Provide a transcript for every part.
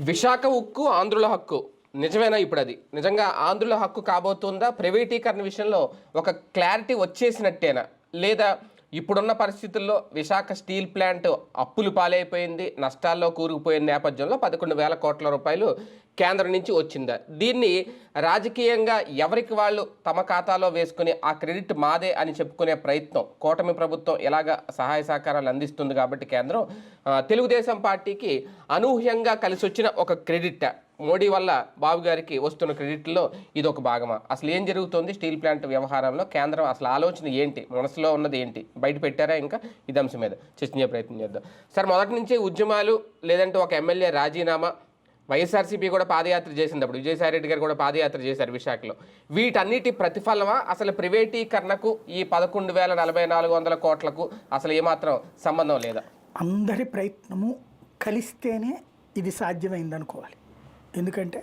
విశాఖ ఉక్కు ఆంధ్రుల హక్కు నిజమేనా? ఇప్పుడు అది నిజంగా ఆంధ్రుల హక్కు కాబోతుందా? ప్రైవేటీకరణ విషయంలో ఒక క్లారిటీ వచ్చేసినట్టేనా? లేదా ఇప్పుడున్న పరిస్థితుల్లో విశాఖ స్టీల్ ప్లాంట్ అప్పులు పాలైపోయింది, నష్టాల్లో కూరుకుపోయిన నేపథ్యంలో 11,000 కోట్ల రూపాయలు కేంద్రం నుంచి వచ్చిందా? దీన్ని రాజకీయంగా ఎవరికి వాళ్ళు తమ ఖాతాలో వేసుకుని ఆ క్రెడిట్ మాదే అని చెప్పుకునే ప్రయత్నం కూటమి ప్రభుత్వం ఎలాగ సహాయ సహకారాలు అందిస్తుంది కాబట్టి కేంద్రం తెలుగుదేశం పార్టీకి అనూహ్యంగా కలిసి వచ్చిన ఒక క్రెడిట్ మోడీ వల్ల బాబు గారికి వస్తున్న క్రెడిట్లో ఇది ఒక భాగమా? అసలు ఏం జరుగుతుంది స్టీల్ ప్లాంట్ వ్యవహారంలో? కేంద్రం అసలు ఆలోచన ఏంటి, మనసులో ఉన్నది ఏంటి, బయట పెట్టారా? ఇంకా ఇది అంశం మీద చర్చించే ప్రయత్నం చేద్దాం. సార్, మొదటి నుంచే ఉద్యమాలు లేదంటే ఒక ఎమ్మెల్యే రాజీనామా, వైఎస్ఆర్సీపీ కూడా పాదయాత్ర చేసినప్పుడు విజయసాయిరెడ్డి గారు కూడా పాదయాత్ర చేశారు విశాఖలో. వీటన్నిటి ప్రతిఫలమా అసలు ప్రైవేటీకరణకు ఈ 11,440 కోట్లకు అసలు ఏమాత్రం సంబంధం లేదా? అందరి ప్రయత్నము కలిస్తేనే ఇది సాధ్యమైంది అనుకోవాలి. ఎందుకంటే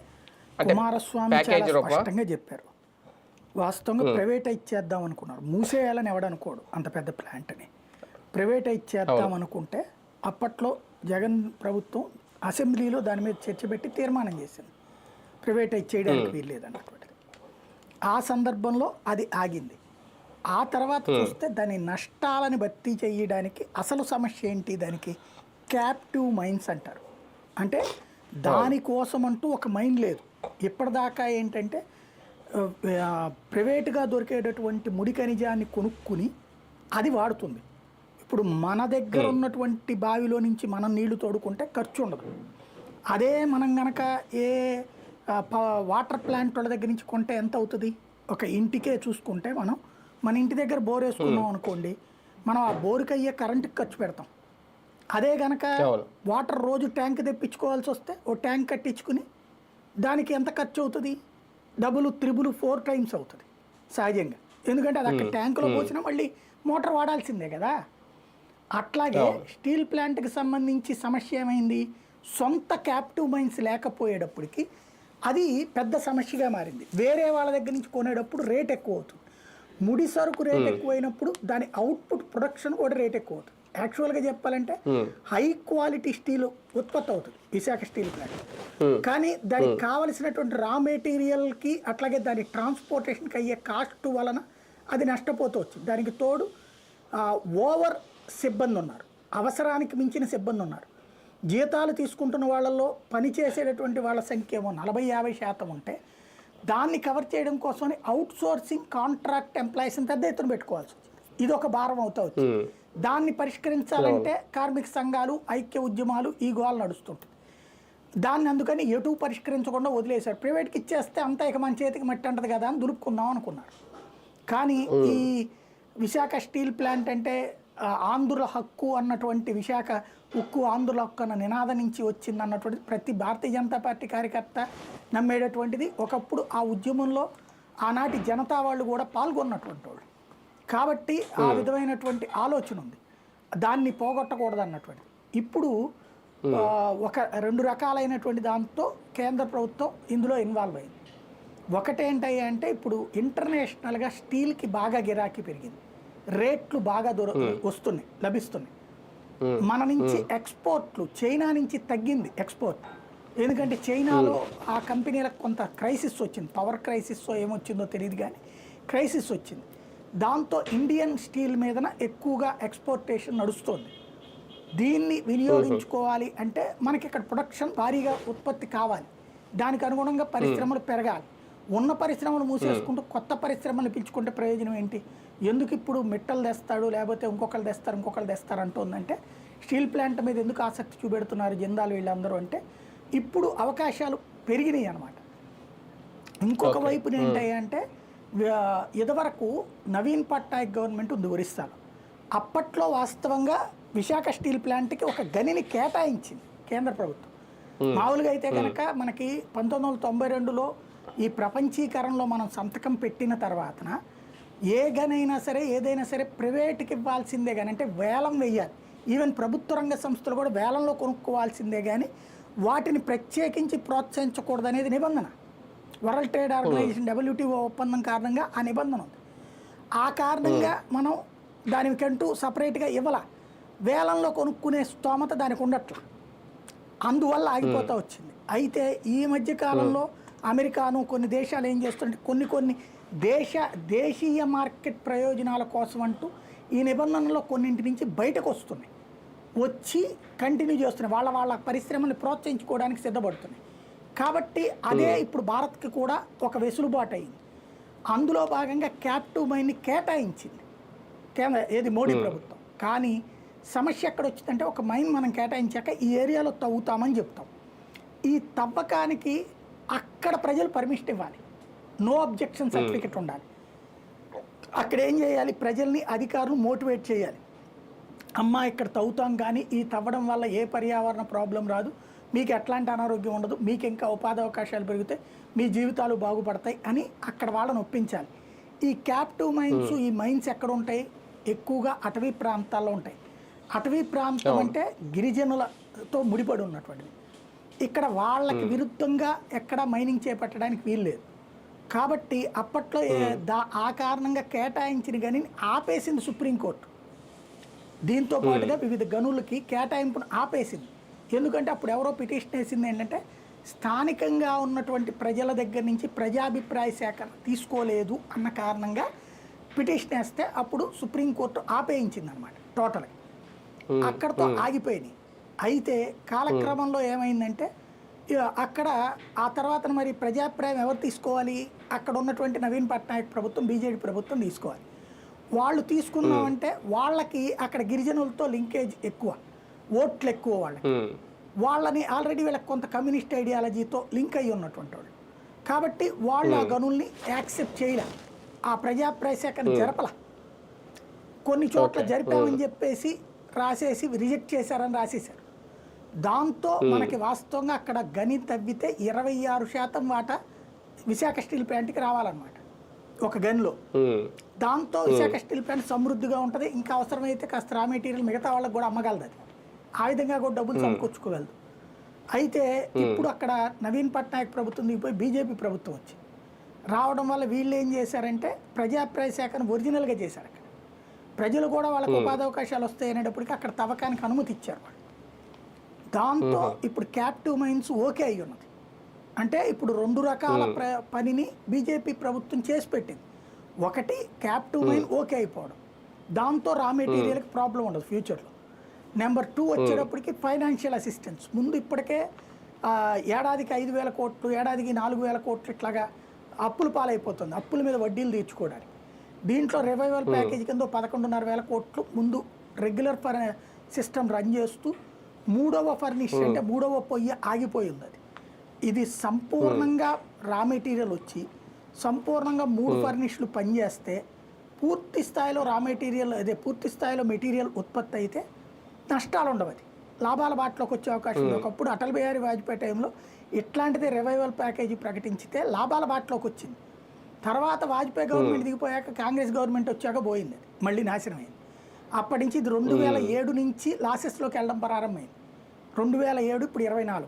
కుమారస్వామి చాలా స్పష్టంగా చెప్పారు, వాస్తవంగా ప్రైవేటైజ్ చేద్దాం అనుకున్నారు. మూసేయాలని ఎవడనుకోడు అంత పెద్ద ప్లాంట్ని. ప్రైవేటైజ్ చేద్దాం అనుకుంటే అప్పట్లో జగన్ ప్రభుత్వం అసెంబ్లీలో దాని మీద చర్చ పెట్టి తీర్మానం చేసింది, ప్రైవేటైజ్ చేయడానికి వీల్లేదన్నటువంటిది. ఆ సందర్భంలో అది ఆగింది. ఆ తర్వాత చూస్తే దాని నష్టాలని భర్తీ చేయడానికి అసలు సమస్య ఏంటి? దానికి క్యాప్టివ్ మైన్స్ అంటారు. అంటే దానికోసం అంటూ ఒక మైన్ లేదు. ఇప్పటిదాకా ఏంటంటే ప్రైవేటుగా దొరికేటటువంటి ముడి ఖనిజాన్ని కొనుక్కుని అది వాడుతుంది. ఇప్పుడు మన దగ్గర ఉన్నటువంటి బావిలో నుంచి మనం నీళ్లు తోడుకుంటే ఖర్చు ఉండదు. అదే మనం కనుక ఏ వాటర్ ప్లాంట్ వాళ్ళ దగ్గర నుంచి కొంటే ఎంత అవుతుంది? ఒక ఇంటికే చూసుకుంటే మన ఇంటి దగ్గర బోర్ వేసుకున్నాం అనుకోండి, మనం ఆ బోరుకి అయ్యే కరెంటుకి ఖర్చు పెడతాం. అదే కనుక వాటర్ రోజు ట్యాంక్ తెప్పించుకోవాల్సి వస్తే ఓ ట్యాంక్ కట్టించుకుని దానికి ఎంత ఖర్చు అవుతుంది? డబుల్, 3, 4 టైమ్స్ అవుతుంది సహజంగా. ఎందుకంటే అది అక్కడ ట్యాంకులో పోసినా మళ్ళీ మోటార్ వాడాల్సిందే కదా. అట్లాగే స్టీల్ ప్లాంట్కి సంబంధించి సమస్య ఏమైంది? సొంత క్యాప్టివ్ మైన్స్ లేకపోయేటప్పటికి అది పెద్ద సమస్యగా మారింది. వేరే వాళ్ళ దగ్గర నుంచి కొనేటప్పుడు రేట్ ఎక్కువ అవుతుంది. ముడి సరుకు రేట్ ఎక్కువైనప్పుడు దాని అవుట్పుట్ ప్రొడక్షన్ కూడా రేట్ ఎక్కువ అవుతుంది. యాక్చువల్గా చెప్పాలంటే హై క్వాలిటీ స్టీల్ ఉత్పత్తి అవుతుంది విశాఖ స్టీల్ ప్లాంట్. కానీ దానికి కావలసినటువంటి రా మెటీరియల్కి అట్లాగే దాని ట్రాన్స్పోర్టేషన్కి అయ్యే కాస్ట్ వలన అది నష్టపోతూ వచ్చింది. దానికి తోడు ఓవర్ సిబ్బంది ఉన్నారు, అవసరానికి మించిన సిబ్బంది ఉన్నారు. జీతాలు తీసుకుంటున్న వాళ్ళల్లో పనిచేసేటటువంటి వాళ్ళ సంఖ్య ఏమో 40-50% ఉంటే దాన్ని కవర్ చేయడం కోసమని అవుట్ సోర్సింగ్ కాంట్రాక్ట్ ఎంప్లాయీస్ని పెద్ద ఎత్తున పెట్టుకోవాల్సి వచ్చింది. ఇది ఒక భారం అవుతా వచ్చింది. దాన్ని పరిష్కరించాలంటే కార్మిక సంఘాలు, ఐక్య ఉద్యమాలు ఈ గోల నడుస్తుంటుంది. దాన్ని అందుకని ఎటు పరిష్కరించకుండా వదిలేశారు. ప్రైవేట్కి ఇచ్చేస్తే అంతా ఇక మన చేతికి మట్టి అంటది కదా అని దులుపుకుందాం అనుకున్నారు. కానీ ఈ విశాఖ స్టీల్ ప్లాంట్ అంటే ఆంధ్రుల హక్కు అన్నటువంటి, విశాఖ ఉక్కు ఆంధ్రుల హక్కు అన్న నినాదం నుంచి వచ్చింది అన్నటువంటిది ప్రతి భారతీయ జనతా పార్టీ కార్యకర్త నమ్మేటటువంటిది. ఒకప్పుడు ఆ ఉద్యమంలో ఆనాటి జనతా వాళ్ళు కూడా పాల్గొన్నటువంటి వాళ్ళు కాబట్టి ఆ విధమైనటువంటి ఆలోచన ఉంది, దాన్ని పోగొట్టకూడదు అన్నటువంటిది. ఇప్పుడు ఒక 2 రకాలైనటువంటి దాంతో కేంద్ర ప్రభుత్వం ఇందులో ఇన్వాల్వ్ అయింది. ఒకటేంటయ్యా అంటే ఇప్పుడు ఇంటర్నేషనల్గా స్టీల్కి బాగా గిరాకీ పెరిగింది, రేట్లు బాగా వస్తున్నాయి, లభిస్తున్నాయి. మన నుంచి ఎక్స్పోర్ట్లు చైనా నుంచి తగ్గింది ఎక్స్పోర్ట్. ఎందుకంటే చైనాలో ఆ కంపెనీలకు కొంత క్రైసిస్ వచ్చింది, పవర్ క్రైసిస్ ఏమొచ్చిందో తెలియదు కానీ క్రైసిస్ వచ్చింది. దాంతో ఇండియన్ స్టీల్ మీదన ఎక్కువగా ఎక్స్పోర్టేషన్ నడుస్తుంది. దీన్ని వినియోగించుకోవాలి అంటే మనకి ఇక్కడ ప్రొడక్షన్ భారీగా ఉత్పత్తి కావాలి, దానికి అనుగుణంగా పరిశ్రమలు పెరగాలి. ఉన్న పరిశ్రమలు మూసేసుకుంటూ కొత్త పరిశ్రమలు పిలుచుకుంటే ప్రయోజనం ఏంటి? ఎందుకు ఇప్పుడు మిట్టలు తెస్తాడు, లేకపోతే ఇంకొకళ్ళు తెస్తారు అంటుందంటే స్టీల్ ప్లాంట్ మీద ఎందుకు ఆసక్తి చూపెడుతున్నారు జిందాల్ వీళ్ళందరూ అంటే ఇప్పుడు అవకాశాలు పెరిగినాయి అన్నమాట. ఇంకొక వైపున ఏంటంటే ఇదివరకు నవీన్ పట్నాయక్ గవర్నమెంట్ ఉంది ఒరిస్సాలో. అప్పట్లో వాస్తవంగా విశాఖ స్టీల్ ప్లాంట్కి ఒక గనిని కేటాయించింది కేంద్ర ప్రభుత్వం. మామూలుగా అయితే కనుక మనకి 1992లో ఈ ప్రపంచీకరణలో మనం సంతకం పెట్టిన తర్వాతన ఏ గనైనా సరే ఏదైనా సరే ప్రైవేట్కి ఇవ్వాల్సిందే కానీ, అంటే వేలం వేయాలి. ఈవెన్ ప్రభుత్వ రంగ సంస్థలు కూడా వేలంలో కొనుక్కోవాల్సిందే కానీ వాటిని ప్రత్యేకించి ప్రోత్సహించకూడదు అనేది నిబంధన. వరల్డ్ ట్రేడ్ ఆర్గనైజేషన్ WTO ఒప్పందం కారణంగా ఆ నిబంధన ఉంది. ఆ కారణంగా మనం దానికంటూ సపరేట్గా ఇవ్వాల, వేలంలో కొనుక్కునే స్తోమత దానికి ఉండట్ల. అందువల్ల ఆగిపోతూ వచ్చింది. అయితే ఈ మధ్య కాలంలో అమెరికాను కొన్ని దేశాలు ఏం చేస్తుంటే కొన్ని దేశీయ మార్కెట్ ప్రయోజనాల కోసం అంటూ ఈ నిబంధనలో కొన్నింటి నుంచి బయటకు వస్తున్నాయి, వచ్చి కంటిన్యూ చేస్తున్నాయి, వాళ్ళ పరిశ్రమని ప్రోత్సహించుకోవడానికి సిద్ధపడుతున్నాయి. కాబట్టి అదే ఇప్పుడు భారత్కి కూడా ఒక వెసులుబాటు అయింది. అందులో భాగంగా క్యాప్టివ్ మైన్ని కేటాయించింది ఏది మోడీ ప్రభుత్వం. కానీ సమస్య ఎక్కడ వచ్చిందంటే ఒక మైన్ మనం కేటాయించాక ఈ ఏరియాలో తవ్వుతామని చెప్తాం. ఈ తవ్వకానికి అక్కడ ప్రజలు పర్మిషన్ ఇవ్వాలి, నో అబ్జెక్షన్ సర్టిఫికెట్ ఉండాలి. అక్కడ ఏం చేయాలి, ప్రజల్ని అధికారులు మోటివేట్ చేయాలి. అమ్మ ఇక్కడ తవ్వుతాం కానీ ఈ తవ్వడం వల్ల ఏ పర్యావరణ ప్రాబ్లం రాదు, మీకు ఎట్లాంటి అనారోగ్యం ఉండదు, మీకు ఇంకా ఉపాధి అవకాశాలు పెరుగుతాయి, మీ జీవితాలు బాగుపడతాయి అని అక్కడ వాళ్ళని ఒప్పించాలి. ఈ క్యాప్టివ్ మైన్స్, ఈ మైన్స్ ఎక్కడ ఉంటాయి, ఎక్కువగా అటవీ ప్రాంతాల్లో ఉంటాయి. అటవీ ప్రాంతం అంటే గిరిజనులతో ముడిపడి ఉన్నటువంటిది. ఇక్కడ వాళ్ళకి విరుద్ధంగా ఎక్కడ మైనింగ్ చేపట్టడానికి వీల్లేదు. కాబట్టి అప్పట్లో ఆ కారణంగా కేటాయించిన గనిని ఆపేసింది సుప్రీంకోర్టు. దీంతో పాటుగా వివిధ గనులకి కేటాయింపును ఆపేసింది. ఎందుకంటే అప్పుడు ఎవరో పిటిషన్ వేసింది ఏంటంటే స్థానికంగా ఉన్నటువంటి ప్రజల దగ్గర నుంచి ప్రజాభిప్రాయ సేకరణ తీసుకోలేదు అన్న కారణంగా పిటిషన్ వేస్తే అప్పుడు సుప్రీంకోర్టు ఆపేయించింది అనమాట టోటల్గా. అక్కడతో ఆగిపోయినాయి. అయితే కాలక్రమంలో ఏమైందంటే అక్కడ ఆ తర్వాత మరి ప్రజాభిప్రాయం ఎవరు తీసుకోవాలి, అక్కడ ఉన్నటువంటి నవీన్ పట్నాయక్ ప్రభుత్వం, బీజేపీ ప్రభుత్వం తీసుకోవాలి. వాళ్ళు తీసుకున్నామంటే వాళ్ళకి అక్కడ గిరిజనులతో లింకేజ్ ఎక్కువ, ఓట్లు ఎక్కువ వాళ్ళని ఆల్రెడీ వీళ్ళకి కొంత కమ్యూనిస్ట్ ఐడియాలజీతో లింక్ అయ్యి ఉన్నటువంటి వాళ్ళు. కాబట్టి వాళ్ళు ఆ గనుల్ని యాక్సెప్ట్ చేయలే, ఆ ప్రజాభిప్రాయ సేకరణ జరపల. కొన్ని చోట్ల జరిపామని చెప్పేసి రాసేసి రిజెక్ట్ చేశారని రాసేశారు. దాంతో మనకి వాస్తవంగా అక్కడ గని తవ్వితే 26% వాటా విశాఖ స్టీల్ ప్లాంట్కి రావాలన్నమాట ఒక గనిలో. దాంతో విశాఖ స్టీల్ ప్లాంట్ సమృద్ధిగా ఉంటుంది, ఇంకా అవసరమైతే కాస్త రా మెటీరియల్ మిగతా వాళ్ళకి కూడా అమ్మగలదు. అది ఆ విధంగా కూడా డబ్బులు సమకూర్చుకోగలదు. అయితే ఇప్పుడు అక్కడ నవీన్ పట్నాయక్ ప్రభుత్వం దిగిపోయి బీజేపీ ప్రభుత్వం వచ్చి రావడం వల్ల వీళ్ళు ఏం చేశారంటే ప్రజాభిప్రాయ సేకరణ ఒరిజినల్గా చేశారు. అక్కడ ప్రజలు కూడా వాళ్ళకి ఉపాధి అవకాశాలు వస్తాయి అనేటప్పటికీ అక్కడ తవ్వకానికి అనుమతి ఇచ్చారు వాళ్ళు. దాంతో ఇప్పుడు క్యాప్టివ్ మైన్స్ ఓకే అయ్యి ఉన్నది. అంటే ఇప్పుడు 2 రకాల పనిని బీజేపీ ప్రభుత్వం చేసి పెట్టింది. ఒకటి క్యాప్టివ్ మైన్ ఓకే అయిపోవడం, దాంతో రా మెటీరియల్కి ప్రాబ్లం ఉండదు ఫ్యూచర్లో. నెంబర్ 2 వచ్చేటప్పటికి ఫైనాన్షియల్ అసిస్టెన్స్. ముందు ఇప్పటికే ఏడాదికి 5,000 కోట్లు, ఏడాదికి 4,000 కోట్లు ఇట్లాగా అప్పుల పాలైపోతుంది, అప్పుల మీద వడ్డీలు తీర్చుకోవడానికి. దీంట్లో రివైవల్ ప్యాకేజ్ కింద 11,500 కోట్లు ముందు రెగ్యులర్ సిస్టమ్ రన్ చేస్తూ 3వ ఫర్నిష్ అంటే 3వ పొయ్యి ఆగిపోయింది. అది ఇది సంపూర్ణంగా రా మెటీరియల్ వచ్చి సంపూర్ణంగా 3 ఫర్నిష్లు పనిచేస్తే పూర్తి స్థాయిలో రా మెటీరియల్ పూర్తి స్థాయిలో మెటీరియల్ ఉత్పత్తి అయితే నష్టాలు ఉండవు, అది లాభాల బాటలోకి వచ్చే అవకాశం ఉంది. ఒకప్పుడు అటల్ బిహారీ వాజ్పేయి టైంలో ఇట్లాంటిదే రివైవల్ ప్యాకేజీ ప్రకటించితే లాభాల బాటలోకి వచ్చింది. తర్వాత వాజ్పేయి గవర్నమెంట్ దిగిపోయాక కాంగ్రెస్ గవర్నమెంట్ వచ్చాక పోయింది, అది మళ్ళీ నాశనం అయింది. అప్పటి నుంచి ఇది 2007 నుంచి లాసెస్లోకి వెళ్ళడం ప్రారంభమైంది. 2007 ఇప్పుడు 24,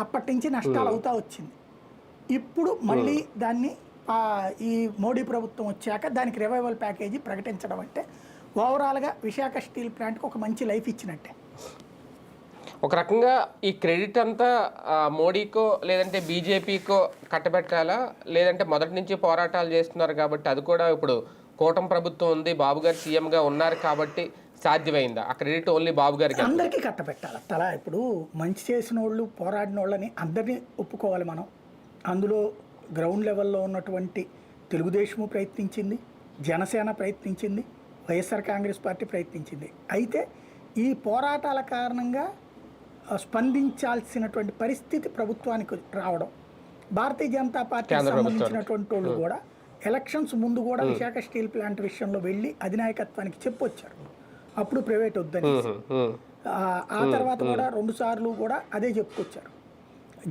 అప్పటి నుంచి నష్టాలు అవుతా వచ్చింది. ఇప్పుడు మళ్ళీ దాన్ని ఈ మోడీ ప్రభుత్వం వచ్చాక దానికి రివైవల్ ప్యాకేజీ ప్రకటించడం అంటే ఓవరాల్గా విశాఖ స్టీల్ ప్లాంట్కి ఒక మంచి లైఫ్ ఇచ్చినట్టే. ఒక రకంగా ఈ క్రెడిట్ అంతా మోడీకో లేదంటే బీజేపీకో కట్టబెట్టాలా, లేదంటే మొదటి నుంచి పోరాటాలు చేస్తున్నారు కాబట్టి అది కూడా ఇప్పుడు కూటమి ప్రభుత్వం ఉంది, బాబు గారు సీఎంగా ఉన్నారు కాబట్టి సాధ్యమైందా? ఆ క్రెడిట్ ఓన్లీ బాబు గారికి అందరికీ కట్టబెట్టాలి. తలా ఇప్పుడు మంచి చేసిన వాళ్ళు, పోరాడిన వాళ్ళని అందరినీ ఒప్పుకోవాలి మనం. అందులో గ్రౌండ్ లెవెల్లో ఉన్నటువంటి తెలుగుదేశము ప్రయత్నించింది, జనసేన ప్రయత్నించింది, వైఎస్ఆర్ కాంగ్రెస్ పార్టీ ప్రయత్నించింది. అయితే ఈ పోరాటాల కారణంగా స్పందించాల్సినటువంటి పరిస్థితి ప్రభుత్వానికి రావడం, భారతీయ జనతా పార్టీకి సంబంధించినటువంటి వాళ్ళు కూడా ఎలక్షన్స్ ముందు కూడా విశాఖ స్టీల్ ప్లాంట్ విషయంలో వెళ్ళి అధినాయకత్వానికి చెప్పొచ్చారు, అప్పుడు ప్రైవేట్ వద్దని. ఆ తర్వాత కూడా 2 సార్లు కూడా అదే చెప్పుకొచ్చారు.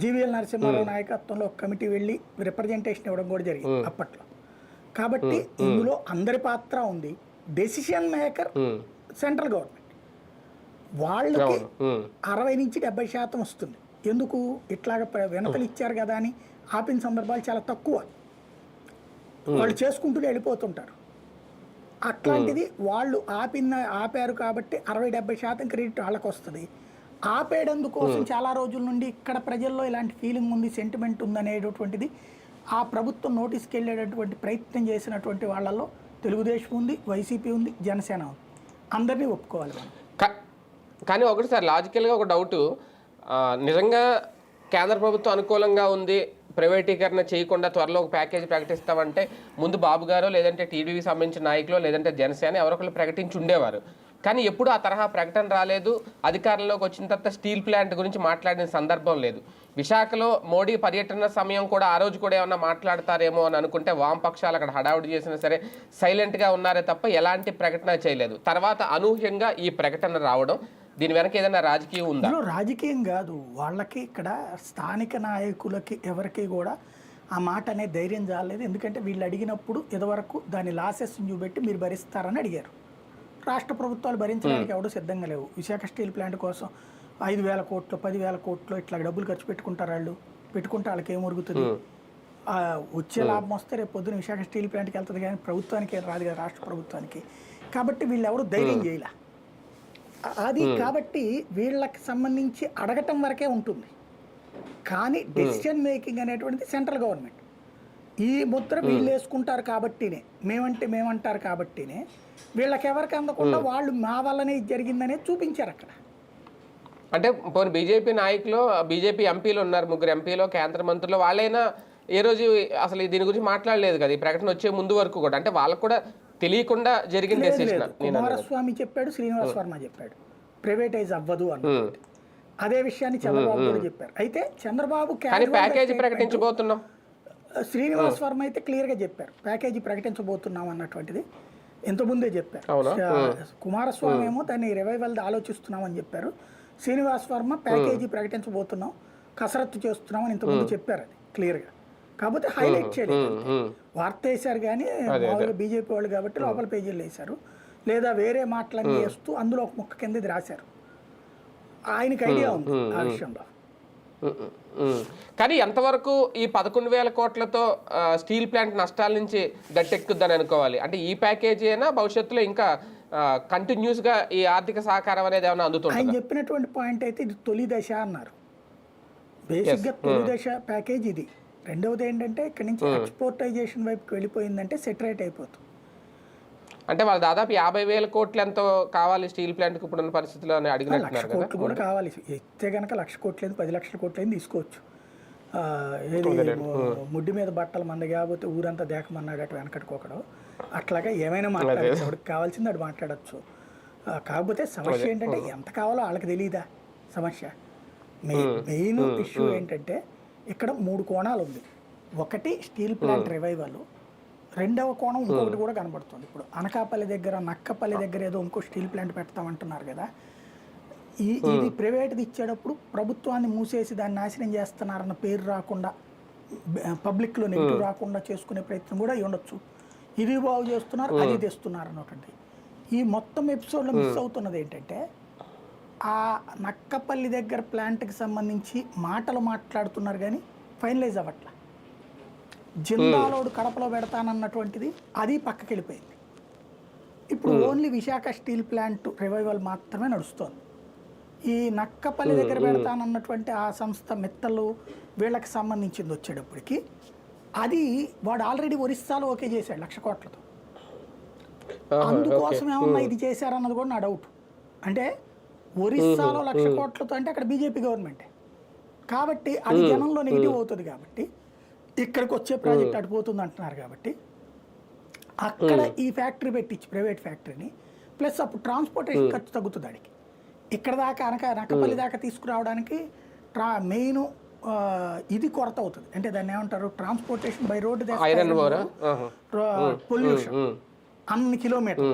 జీవీఎల్ నరసింహారావు నాయకత్వంలో ఒక కమిటీ వెళ్ళి రిప్రజెంటేషన్ ఇవ్వడం కూడా జరిగింది అప్పట్లో. కాబట్టి ఇందులో అందరి పాత్ర ఉంది. డెసిషన్ మేకర్ సెంట్రల్ గవర్నమెంట్, వాళ్ళకి 60 నుంచి 70% వస్తుంది. ఎందుకు ఇట్లాగ వినతలు ఇచ్చారు కదా అని ఆపిన సందర్భాలు చాలా తక్కువ, వాళ్ళు చేసుకుంటూ వెళ్ళిపోతుంటారు. అట్లాంటిది వాళ్ళు ఆపారు కాబట్టి 60-70% క్రెడిట్ వాళ్ళకి వస్తుంది. ఆపేయడందుకోసం చాలా రోజుల నుండి ఇక్కడ ప్రజల్లో ఇలాంటి ఫీలింగ్ ఉంది, సెంటిమెంట్ ఉంది అనేటటువంటిది ఆ ప్రభుత్వం నోటీస్కి వెళ్ళేటటువంటి ప్రయత్నం చేసినటువంటి వాళ్ళలో తెలుగుదేశం ఉంది, వైసీపీ ఉంది, జనసేన ఉంది. అందరినీ ఒప్పుకోవాలి మనం. కానీ ఒకటి సార్ లాజికల్గా ఒక డౌటు, నిజంగా కేంద్ర ప్రభుత్వం అనుకూలంగా ఉంది, ప్రైవేటీకరణ చేయకుండా త్వరలో ఒక ప్యాకేజీ ప్రకటిస్తామంటే ముందు బాబు గారు లేదంటే టీడీపీకి సంబంధించిన నాయకులు లేదంటే జనసేన ఎవరొకరు ప్రకటించి ఉండేవారు. కానీ ఎప్పుడు ఆ తరహా ప్రకటన రాలేదు. అధికారంలోకి వచ్చిన తర్వాత స్టీల్ ప్లాంట్ గురించి మాట్లాడిన సందర్భం లేదు. విశాఖలో మోడీ పర్యటన సమయం కూడా ఆ రోజు కూడా ఏమన్నా మాట్లాడతారేమో అని అనుకుంటే వామపక్షాలు అక్కడ హడావుడి చేసినా సరే సైలెంట్గా ఉన్నారే తప్ప ఎలాంటి ప్రకటన చేయలేదు. తర్వాత అనూహ్యంగా ఈ ప్రకటన రావడం, దీని వెనక ఏదైనా రాజకీయం ఉందా? రాజకీయం కాదు, వాళ్ళకి ఇక్కడ స్థానిక నాయకులకి ఎవరికి కూడా ఆ మాట అనే ధైర్యం చాలలేదు. ఎందుకంటే వీళ్ళు అడిగినప్పుడు ఇదివరకు దాని లాసెస్ చూపెట్టి మీరు భరిస్తారని అడిగారు. రాష్ట్ర ప్రభుత్వాలు భరించడానికి ఎవడో సిద్ధంగా లేవు. విశాఖ స్టీల్ ప్లాంట్ కోసం 5,000 కోట్లు 10,000 కోట్లు ఇట్లా డబ్బులు ఖర్చు పెట్టుకుంటారు. వాళ్ళు పెట్టుకుంటే వాళ్ళకి ఏం ఉరుగుతుంది? వచ్చే లాభం వస్తే రేపు పొద్దున విశాఖ స్టీల్ ప్లాంట్కి వెళ్తుంది, కానీ ప్రభుత్వానికి రాదు కదా, రాష్ట్ర ప్రభుత్వానికి. కాబట్టి వీళ్ళు ఎవరు ధైర్యం చేయలే అది. కాబట్టి వీళ్ళకి సంబంధించి అడగటం వరకే ఉంటుంది, కానీ డెసిషన్ మేకింగ్ అనేటువంటిది సెంట్రల్ గవర్నమెంట్. ఈ ముద్ర వీళ్ళు వేసుకుంటారు కాబట్టినే, మేమంటారు కాబట్టినే వీళ్ళకి ఎవరికి అందకుండా వాళ్ళు మా వల్లనే ఇది జరిగిందనేది చూపించారు అక్కడ. అంటే పోనీ బీజేపీ నాయకులు, బీజేపీ ఎంపీలు ఉన్నారు, 3 ఎంపీలు, కేంద్ర మంత్రులు, వాళ్ళైనా ఏ రోజు అసలు దీని గురించి మాట్లాడలేదు కదా ఈ ప్రకటన వచ్చే ముందు వరకు కూడా. అంటే వాళ్ళకు కూడా తెలియకుండా జరిగిన డెసిషన్. కుమారస్వామి చెప్పాడు, శ్రీనివాస్ వర్మ చెప్పాడు ప్రైవేటైజ్ అవ్వదు అన్నది. అదే విషయాన్ని చంద్రబాబు కూడా చెప్పారు. అయితే చంద్రబాబు ప్యాకేజీ ప్రకటించబోతున్నాం, శ్రీనివాస్ వర్మ అయితే క్లియర్గా చెప్పారు ప్యాకేజీ ప్రకటించబోతున్నాం అన్నటువంటిది ఇంతకుముందే చెప్పారు. కుమారస్వామి ఏమో దాన్ని రివైవల్ ఆలోచిస్తున్నామని చెప్పారు. శ్రీనివాస్ వర్మ ప్యాకేజీ ప్రకటించబోతున్నాం, కసరత్తు చేస్తున్నాం అని ఇంతకుముందు చెప్పారు. అది క్లియర్గా. కాకపోతే హైలైట్ చేయలేదు, వార్త వేశారు కానీ మామూలుగా బీజేపీ వాళ్ళు కాబట్టి లోపల పేజీలు వేశారు, లేదా వేరే మాటలన్నీ వేస్తూ అందులో ఒక ముక్క కింద రాశారు. ఆయనకి ఐడియా ఉంది ఆ విషయంలో. కానీ ఎంతవరకు ఈ 11,000 కోట్లతో స్టీల్ ప్లాంట్ నష్టాల నుంచి గట్టెక్కుద్దని అనుకోవాలి? అంటే ఈ ప్యాకేజీ అయినా భవిష్యత్తులో ఇంకా కంటిన్యూస్గా ఈ ఆర్థిక సహకారం అనేది ఏమైనా అందుతుంది? ఆయన చెప్పినటువంటి పాయింట్ అయితే ఇది తొలి దశ అన్నారు. బేసిక్గా తొలి దశ ప్యాకేజ్ ఇది. రెండవది ఏంటంటే ఇక్కడ నుంచి ఎక్స్పోర్టైజేషన్ వైపుకి వెళ్ళిపోయిందంటే సెటరేట్ అయిపోతుంది. అంటే వాళ్ళు దాదాపు 50,000 కోట్లు ఎంతో కావాలి స్టీల్ ప్లాంట్కి ఇప్పుడున్న పరిస్థితుల్లో అడిగినట్టున్నారు కదా. 1,00,000 కోట్లు కూడా కావాలి. ఇస్తే కనుక 1,00,000 కోట్లేదు 10 లక్షల కోట్లేదు తీసుకోవచ్చు. ఏది ముడ్డి మీద బట్టలు మంద కాకపోతే ఊరంతా దేకమన్నాడు అటు వెనకట్టుకోకడు. అట్లాగా ఏమైనా మాట్లాడచ్చు, ఎవరికి కావాల్సింది అటు మాట్లాడచ్చు. కాకపోతే సమస్య ఏంటంటే ఎంత కావాలో వాళ్ళకి తెలియదా సమస్య. మెయిన్ ఇష్యూ ఏంటంటే ఇక్కడ 3 కోణాలు ఉంది. ఒకటి స్టీల్ ప్లాంట్ రివైవల్, రెండవ కోణం ఇంకొకటి కూడా కనబడుతుంది. ఇప్పుడు అనకాపల్లి దగ్గర నక్కపల్లి దగ్గర ఏదో ఇంకో స్టీల్ ప్లాంట్ పెడతామంటున్నారు కదా. ఇది ప్రైవేట్ది ఇచ్చేటప్పుడు ప్రభుత్వాన్ని మూసేసి దాన్ని నాశనం చేస్తున్నారన్న పేరు రాకుండా, పబ్లిక్లో నెగిటివ్ రాకుండా చేసుకునే ప్రయత్నం కూడా ఉండొచ్చు. ఇది బాగు చేస్తున్నారు, అది తెస్తున్నారు అన్నటువంటి ఈ మొత్తం ఎపిసోడ్లో మిస్ అవుతున్నది ఏంటంటే ఆ నక్కపల్లి దగ్గర ప్లాంట్కి సంబంధించి మాటలు మాట్లాడుతున్నారు కానీ ఫైనలైజ్ అవ్వట్లా. జిందాలోడు కడపలో పెడతానన్నటువంటిది అది పక్కకి వెళ్ళిపోయింది. ఇప్పుడు only Visakha steel plant revival మాత్రమే నడుస్తోంది. ఈ నక్కపల్లి దగ్గర పెడతానన్నటువంటి ఆ సంస్థ మిత్తలు వీళ్ళకి సంబంధించింది వచ్చేటప్పటికి అది వాడు ఆల్రెడీ ఒరిస్సాలో ఓకే చేశాడు 1,00,000 కోట్లతో. అందుకోసం ఏమన్నా ఇది చేశారన్నది కూడా నా డౌట్. అంటే ఒరిస్సాలో 1,00,000 కోట్లతో అంటే అక్కడ బీజేపీ గవర్నమెంటే కాబట్టి అది జనంలో నెగిటివ్ అవుతుంది. కాబట్టి ఇక్కడికి వచ్చే ప్రాజెక్ట్ అడిపోతుంది అంటున్నారు. కాబట్టి అక్కడ ఈ ఫ్యాక్టరీ పెట్టించి ప్రైవేట్ ఫ్యాక్టరీని ప్లస్ అప్పుడు ట్రాన్స్పోర్టేషన్ ఖర్చు తగ్గుతుంది. అడిగి ఇక్కడ దాకా నక్కపల్లి దాకా తీసుకురావడానికి మెయిన్ ఇది కొరత అవుతుంది. అంటే దాన్ని ఏమంటారు, ట్రాన్స్పోర్టేషన్ బై రోడ్డు, పొల్యూషన్ అన్ని కిలోమీటర్.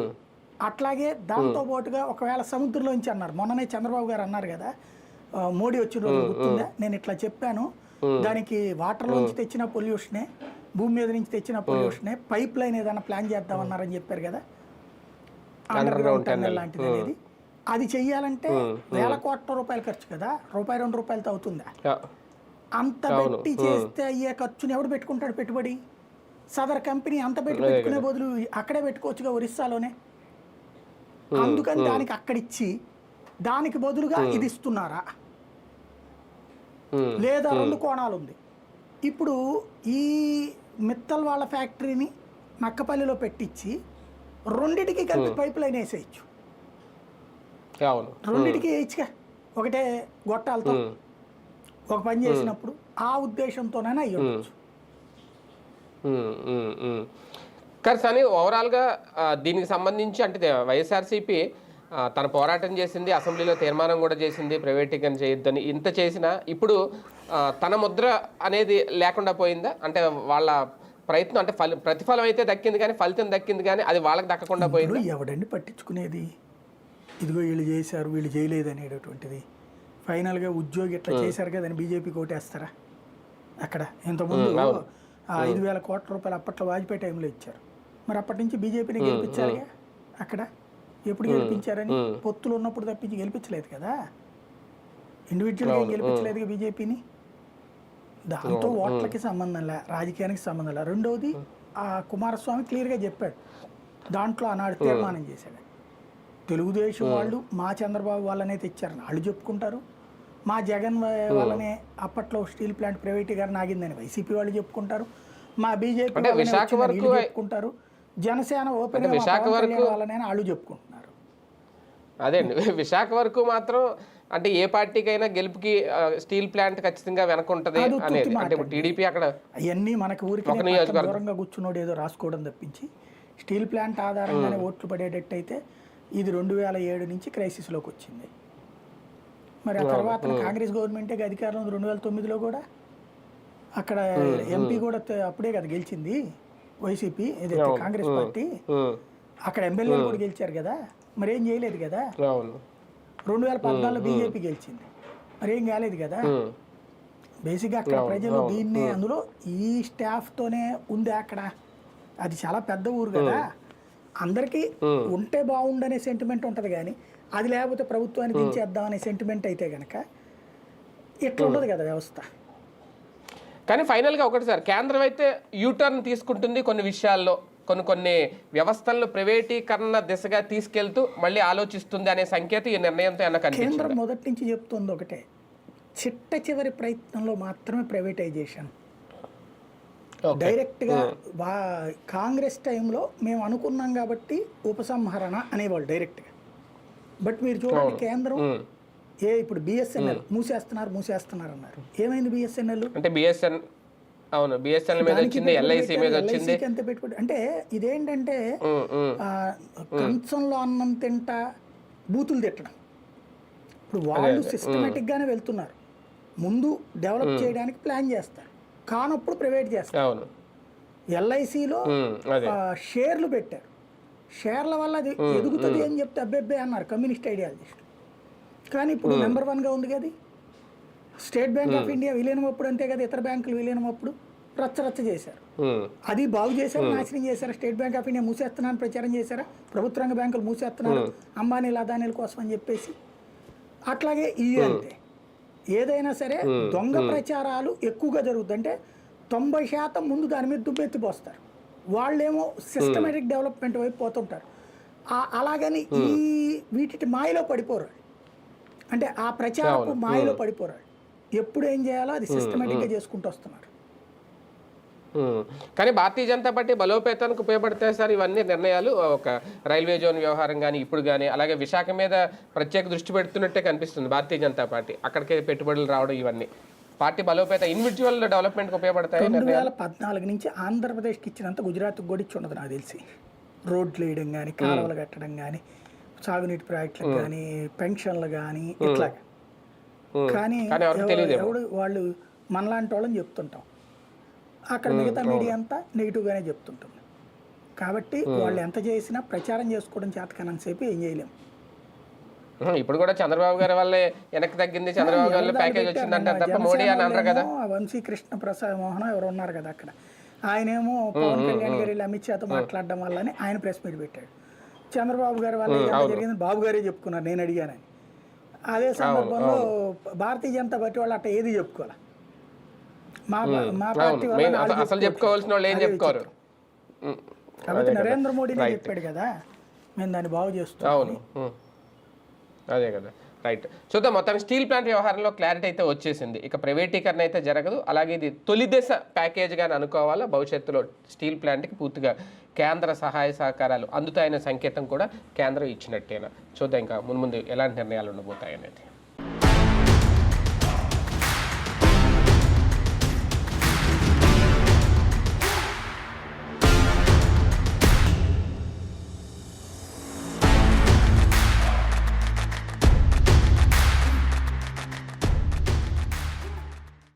అట్లాగే దాంతో పాటుగా ఒకవేళ సముద్రంలోంచి అన్నారు, మొన్ననే చంద్రబాబు గారు అన్నారు కదా, మోడీ వచ్చిన రోజు గుర్తుందా, నేను ఇట్లా చెప్పాను, దానికి వాటర్లోంచి తెచ్చిన పొల్యూషనే, భూమి మీద నుంచి తెచ్చిన పొల్యూషనే, పైప్ లైన్ ఏదైనా ప్లాన్ చేద్దామన్నారని చెప్పారు కదా, అండర్ గ్రౌండ్ టన్నెల్ లాంటిది అనేది. అది చెయ్యాలంటే 1,000 కోట్ల రూపాయలు ఖర్చు కదా, ₹2 అవుతుందా? అంత పెట్టి చేస్తే అయ్యే ఖర్చుని ఎవడు పెట్టుకుంటాడు పెట్టుబడి? సదర్ కంపెనీ అంత పెట్టుకునే బదులు అక్కడే పెట్టుకోవచ్చుగా ఒరిస్సాలోనే. అందుకని దానికి అక్కడిచ్చి దానికి బదులుగా ఇది ఇస్తున్నారా లేదా రెండు కోణాలు ఉంది. ఇప్పుడు ఈ మిత్తల్ వాళ్ళ ఫ్యాక్టరీని నక్కపల్లిలో పెట్టించి రెండిటికి కలిపి పైప్ లైన్ వేసేయచ్చు, రెండిటికి వేయచ్చుగా ఒకటే గొట్టాలతో ఒక పని చేసినప్పుడు. ఆ ఉద్దేశంతోనైనా అయ్యి ఉండొచ్చు. కానీ ఓవరాల్గా దీనికి సంబంధించి అంటే వైఎస్ఆర్సీపీ తన పోరాటం చేసింది, అసెంబ్లీలో తీర్మానం కూడా చేసింది ప్రైవేటీకరణ చేయొద్దని. ఇంత చేసినా ఇప్పుడు తన ముద్ర అనేది లేకుండా పోయిందా? అంటే వాళ్ళ ప్రయత్నం అంటే ప్రతిఫలం అయితే దక్కింది కానీ ఫలితం దక్కింది కానీ అది వాళ్ళకి దక్కకుండా పోయింది. ఎవడండి పట్టించుకునేది? ఇదిగో వీళ్ళు చేశారు వీళ్ళు చేయలేదు అనేటటువంటిది. ఫైనల్గా ఉద్యోగి ఇట్లా చేశారు కదని బీజేపీకి ఓటేస్తారా? అక్కడ ఇంతకుముందు 5,000 కోట్ల రూపాయలు అప్పట్లో వాజ్పేయి టైంలో ఇచ్చారు. మరి అప్పటి నుంచి బీజేపీని గెలిపించారుగా. అక్కడ ఎప్పుడు గెలిపించారని పొత్తులు ఉన్నప్పుడు తప్పించి గెలిపించలేదు కదా, ఇండివిజువల్గా గెలిపించలేదుగా బీజేపీని. దాంతో ఓట్లకి సంబంధం లే, రాజకీయానికి సంబంధం లే. రెండవది ఆ కుమారస్వామి క్లియర్గా చెప్పాడు, దాంట్లో ఆనాడు తీర్మానం చేశాడు. తెలుగుదేశం వాళ్ళు మా చంద్రబాబు వాళ్ళనే తెచ్చారని వాళ్ళు చెప్పుకుంటారు, మా జగన్ వాళ్ళనే అప్పట్లో స్టీల్ ప్లాంట్ ప్రైవేటీకరణ ఆగిందని వైసీపీ వాళ్ళు చెప్పుకుంటారు, మా బీజేపీ చెప్పుకుంటారు, జనసేన ఓపెన్ వాళ్ళనే వాళ్ళు చెప్పుకుంటున్నారు. అదే అండి, విశాఖ వరకు మాత్రం అంటే ఏ పార్టీకైనా గెలుపుకి స్టీల్ ప్లాంట్ ఖచ్చితంగా వెనకుంటది అనేది. అంటే టీడీపీ అక్కడ అవన్నీ మనకి ఊరికి దూరంగా కూర్చున్నోడు ఏదో రాసుకోవడం తప్పించి స్టీల్ ప్లాంట్ ఆధారంగానే ఓట్లు పడేటట్టు అయితే ఇది 2007 నుంచి క్రైసిస్లోకి వచ్చింది. మరి ఆ తర్వాత కాంగ్రెస్ గవర్నమెంటే అధికారంలో 2009లో కూడా అక్కడ ఎంపీ కూడా అప్పుడే కదా గెలిచింది వైసీపీ, ఏదైతే కాంగ్రెస్ పార్టీ. అక్కడ ఎమ్మెల్యేలు కూడా గెలిచారు కదా, మరేం చేయలేదు కదా. 2014లో బీజేపీ గెలిచింది, మరేం కాలేదు కదా. బేసిక్గా అక్కడ ప్రజలు దీన్ని అందులో ఈ స్టాఫ్తోనే ఉంది అక్కడ. అది చాలా పెద్ద ఊరు కదా, అందరికీ ఉంటే బాగుండనే సెంటిమెంట్ ఉంటుంది కానీ అది లేకపోతే ప్రభుత్వాన్ని దించేద్దాం అనే సెంటిమెంట్ అయితే కనుక ఎట్లా ఉండదు కదా వ్యవస్థ. కానీ ఫైనల్గా ఒకటి సార్, కేంద్రం అయితే యూటర్న్ తీసుకుంటుంది కొన్ని విషయాల్లో, కొన్ని వ్యవస్థలను ప్రైవేటీకరణ దిశగా తీసుకెళ్తూ మళ్ళీ ఆలోచిస్తుంది అనే సంకేతం ఈ నిర్ణయంతో కేంద్రం మొదటి నుంచి చెప్తుంది ఒకటే, చిట్ట చివరి ప్రయత్నంలో మాత్రమే ప్రైవేటైజేషన్. డైరెక్ట్గా కాంగ్రెస్ టైంలో మేము అనుకున్నాం కాబట్టి ఉపసంహరణ అనేవాళ్ళు డైరెక్ట్గా. బట్ మీరు చూడండి కేంద్రం ఇప్పుడు బిఎస్ఎన్ఎల్ మూసేస్తున్నారు అన్నారు. ఏమైంది బిఎస్ఎన్ఎల్? అంటే బిఎస్ఎన్ అవును బిఎస్ఎన్ మీద వచ్చింది, ఎల్ఐసి మీద వచ్చింది. ఎంత పెట్టుబడి అంటే ఇదేంటంటే కంచంలో అన్నం తింటా బూతులు తిట్టడం. ఇప్పుడు వాళ్ళు సిస్టమేటిక్ గానే వెళ్తున్నారు, ముందు డెవలప్ చేయడానికి ప్లాన్ చేస్తారు, కానప్పుడు ప్రైవేట్ చేస్తారు. ఎల్ఐసిలో షేర్లు పెట్టారు, షేర్ల వల్ల అది ఎదుగుతుంది అని చెప్తే అబ్బెబ్బే అన్నారు కమ్యూనిస్ట్ ఐడియాలజిస్ట్. కానీ ఇప్పుడు నెంబర్ 1గా ఉంది కదా. స్టేట్ బ్యాంక్ ఆఫ్ ఇండియా విలీనం అప్పుడు అంతే కదా, ఇతర బ్యాంకులు విలీనం అప్పుడు రచ్చ చేశారు, అది బాగు చేశారు, నాశనం చేశారు. స్టేట్ బ్యాంక్ ఆఫ్ ఇండియా మూసేస్తున్నారని ప్రచారం చేశారా, ప్రభుత్వ రంగ బ్యాంకులు మూసేస్తున్నారు అంబానీల అదానీల కోసం అని చెప్పేసి. అట్లాగే ఇవి అంతే, ఏదైనా సరే దొంగ ప్రచారాలు ఎక్కువగా జరుగుతుంది. అంటే 90% ముందు దాని మీద దుమ్మెత్తిపోస్తారు, వాళ్ళేమో సిస్టమేటిక్ డెవలప్మెంట్ వైపు పోతుంటారు. అలాగని ఈ వీటి మాయలో పడిపోరు, అంటే ఆ ప్రచారపు మాయలో పడిపోరాడు. ఎప్పుడు ఏం చేయాలో అది సిస్టమేటిక్గా చేసుకుంటూ వస్తున్నారు. కానీ భారతీయ జనతా పార్టీ బలోపేతానికి ఉపయోగపడతాయి సార్ ఇవన్నీ నిర్ణయాలు. ఒక రైల్వే జోన్ వ్యవహారం కానీ ఇప్పుడు కానీ, అలాగే విశాఖ మీద ప్రత్యేక దృష్టి పెడుతున్నట్టే కనిపిస్తుంది భారతీయ జనతా పార్టీ. అక్కడికే పెట్టుబడులు రావడం ఇవన్నీ పార్టీ బలోపేత ఇండివిజువల్ డెవలప్మెంట్కి ఉపయోగపడతాయి. 2014 నుంచి ఆంధ్రప్రదేశ్కి ఇచ్చినంత గుజరాత్కి కూడా ఇచ్చి ఉండదు నాకు తెలిసి. రోడ్లు వేయడం కానీ, కాలువలు కట్టడం కానీ, సాగునీటి ప్రాజెక్టులకు కానీ, పెన్షన్లు కానీ ఇట్లాగా. కానీ ఎవడు వాళ్ళు మనలాంటి వాళ్ళని చెప్తుంటాం, అక్కడ మిగతా మీడియా అంతా నెగిటివ్గానే చెప్తుంటుంది. కాబట్టి వాళ్ళు ఎంత చేసినా ప్రచారం చేసుకోవడం చేతకానంతసేపు ఏం చేయలేము. ఇప్పుడు కూడా చంద్రబాబు గారి వల్లే వెనక్కి తగ్గింది, చంద్రబాబు గారి ప్యాకేజ్ వచ్చిందంటారు తప్ప మోడీ అని అనరు కదా. వంశీ కృష్ణ ప్రసాద్ మోహన్ ఎవరు ఉన్నారు కదా అక్కడ, ఆయనేమో పవన్ కళ్యాణ్ గారి అమిత్ షాతో మాట్లాడడం వల్లనే ఆయన ప్రెస్ మీట్ పెట్టాడు. చంద్రబాబు గారి వల్ల జరిగింది బాబు గారే చెప్పుకున్నారు, నేను అడిగానని. అదే సందర్భంలో భారతీయ జనతా పార్టీ వాళ్ళు అట్లా ఏది చెప్పుకోవాలి, మా పార్టీ అసలు చెప్పుకోవాల్సిన వాళ్ళు ఏం చెప్పుకోరు. కాబట్టి నరేంద్ర మోడీనే చెప్పాడు కదా మేము దాన్ని బాగు చేస్తాం. అదే కదా. రైట్. చూద్దాం, మొత్తం స్టీల్ ప్లాంట్ వ్యవహారంలో క్లారిటీ అయితే వచ్చేసింది. ఇక ప్రైవేటీకరణ అయితే జరగదు. అలాగే ఇది తొలి దశ ప్యాకేజ్గా అనుకోవాలా. భవిష్యత్తులో స్టీల్ ప్లాంట్కి పూర్తిగా కేంద్ర సహాయ సహకారాలు అందుతాయనే సంకేతం కూడా కేంద్రం ఇచ్చినట్టేనా. చూద్దాం ఇంకా ముందు ఎలాంటి నిర్ణయాలు ఉండబోతాయనేది.